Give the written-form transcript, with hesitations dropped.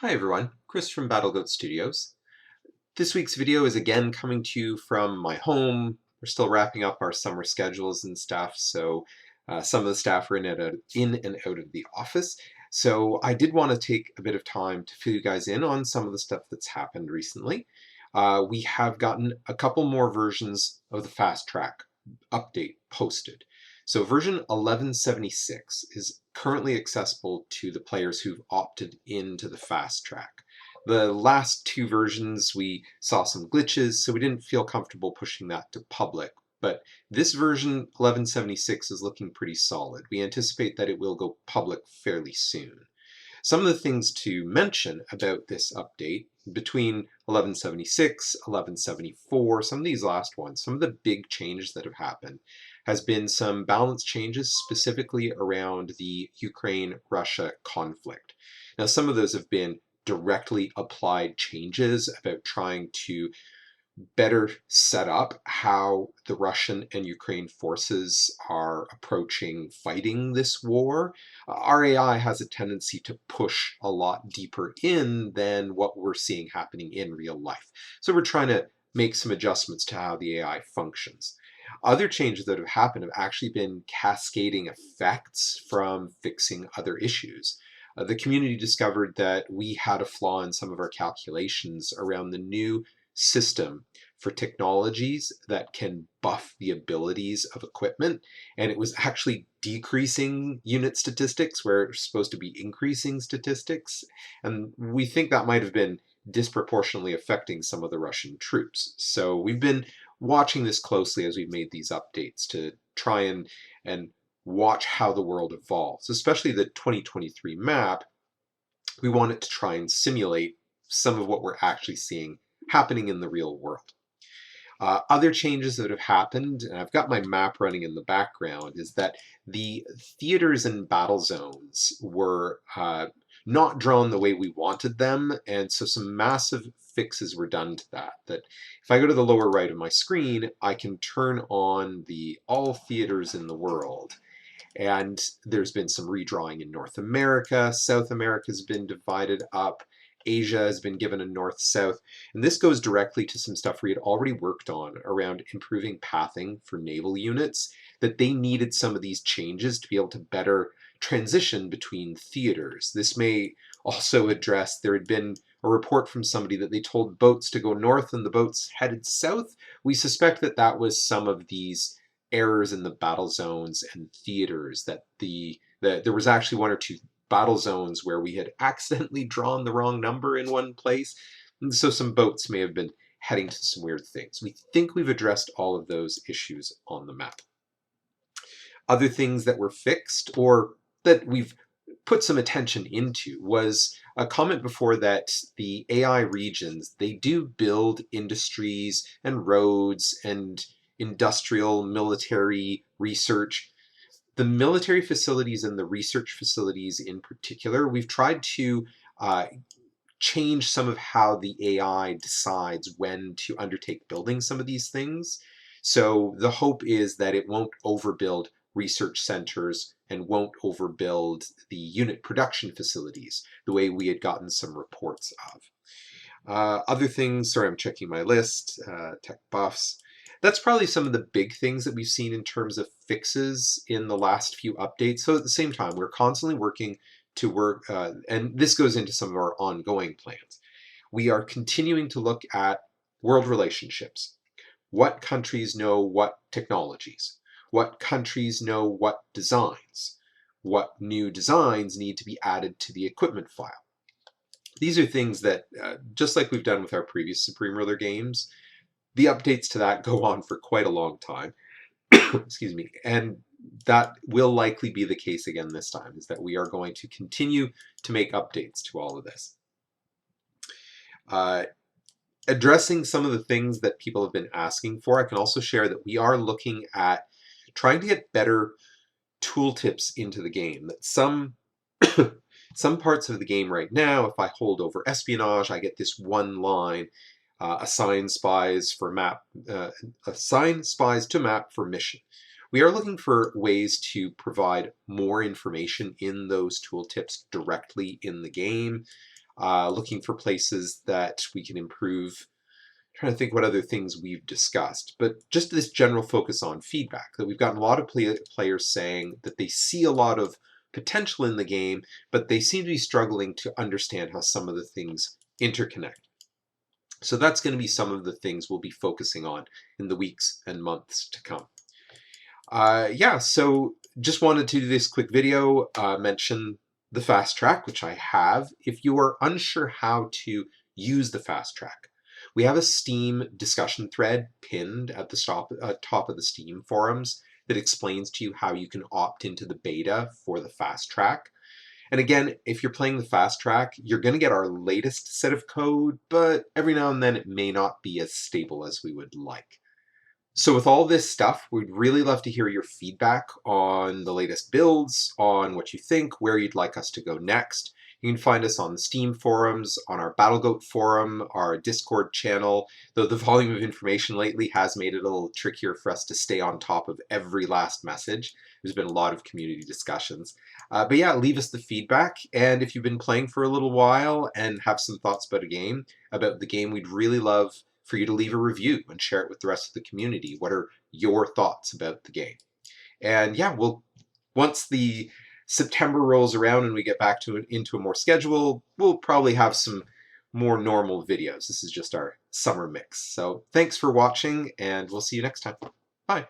Hi everyone, Chris from BattleGoat Studios. This week's video is again coming to you from my home. We're still wrapping up our summer schedules and stuff, so some of the staff are in and out of the office. So I did want to take a bit of time to fill you guys in on some of the stuff that's happened recently. We have gotten a couple more versions of the Fasttrack update posted. So version 1176 is currently accessible to the players who've opted into the Fasttrack. The last two versions we saw some glitches, so we didn't feel comfortable pushing that to public. But this version 1176 is looking pretty solid. We anticipate that it will go public fairly soon. Some of the things to mention about this update between 1176, 1174, some of these last ones, some of the big changes that have happened has been some balance changes specifically around the Ukraine-Russia conflict. Now, some of those have been directly applied changes about trying to better set up how the Russian and Ukraine forces are approaching fighting this war. Our AI has a tendency to push a lot deeper in than what we're seeing happening in real life. So we're trying to make some adjustments to how the AI functions. Other changes that have happened have actually been cascading effects from fixing other issues. The community discovered that we had a flaw in some of our calculations around the new system for technologies that can buff the abilities of equipment, and it was actually decreasing unit statistics where it's supposed to be increasing statistics, and we think that might have been disproportionately affecting some of the Russian troops. So we've been watching this closely as we've made these updates to try and watch how the world evolves, especially the 2023 map. We want it to try and simulate some of what we're actually seeing happening in the real world. Other changes that have happened, and I've got my map running in the background, is that the theaters and battle zones were not drawn the way we wanted them, and so some massive fixes were done to that. That if I go to the lower right of my screen, I can turn on the all theaters in the world. And there's been some redrawing in North America. South America has been divided up. Asia has been given a north-south. And this goes directly to some stuff we had already worked on around improving pathing for naval units, that they needed some of these changes to be able to better transition between theaters. This may also address, there had been a report from somebody that they told boats to go north and the boats headed south. We suspect that that was some of these errors in the battle zones and theaters, that there was actually one or two battle zones where we had accidentally drawn the wrong number in one place, and so some boats may have been heading to some weird things. We think we've addressed all of those issues on the map. Other things that were fixed or that we've put some attention into was a comment before that the AI regions, they do build industries and roads and industrial, military research. The military facilities and the research facilities in particular, we've tried to change some of how the AI decides when to undertake building some of these things. So the hope is that it won't overbuild research centers and won't overbuild the unit production facilities the way we had gotten some reports of. Other things, sorry, I'm checking my list, tech buffs. That's probably some of the big things that we've seen in terms of fixes in the last few updates. So at the same time, we're constantly working to work, and this goes into some of our ongoing plans. We are continuing to look at world relationships. What countries know what technologies? What countries know what designs? What new designs need to be added to the equipment file? These are things that, just like we've done with our previous Supreme Ruler games, the updates to that go on for quite a long time. Excuse me. And that will likely be the case again this time, is that we are going to continue to make updates to all of this. Addressing some of the things that people have been asking for, I can also share that we are looking at trying to get better tooltips into the game. That some parts of the game right now, if I hold over espionage, I get this one line, assign spies for map, assign spies to map for mission. We are looking for ways to provide more information in those tooltips directly in the game. looking for places that we can improve. Trying to think what other things we've discussed, but just this general focus on feedback, that we've gotten a lot of players saying that they see a lot of potential in the game, but they seem to be struggling to understand how some of the things interconnect. So that's going to be some of the things we'll be focusing on in the weeks and months to come. Yeah, so just wanted to do this quick video, mention the Fasttrack, which I have. If you are unsure how to use the Fasttrack, we have a Steam discussion thread pinned at the top of the Steam forums that explains to you how you can opt into the beta for the Fasttrack. And again, if you're playing the Fasttrack, you're going to get our latest set of code, but every now and then it may not be as stable as we would like. So with all this stuff, we'd really love to hear your feedback on the latest builds, on what you think, where you'd like us to go next. You can find us on the Steam forums, on our BattleGoat forum, our Discord channel, though the volume of information lately has made it a little trickier for us to stay on top of every last message. There's been a lot of community discussions. But yeah, leave us the feedback, and if you've been playing for a little while and have some thoughts about the game, we'd really love for you to leave a review and share it with the rest of the community. What are your thoughts about the game? And yeah, once the September rolls around and we get back into a more schedule, we'll probably have some more normal videos. This is just our summer mix. So thanks for watching, and we'll see you next time. Bye.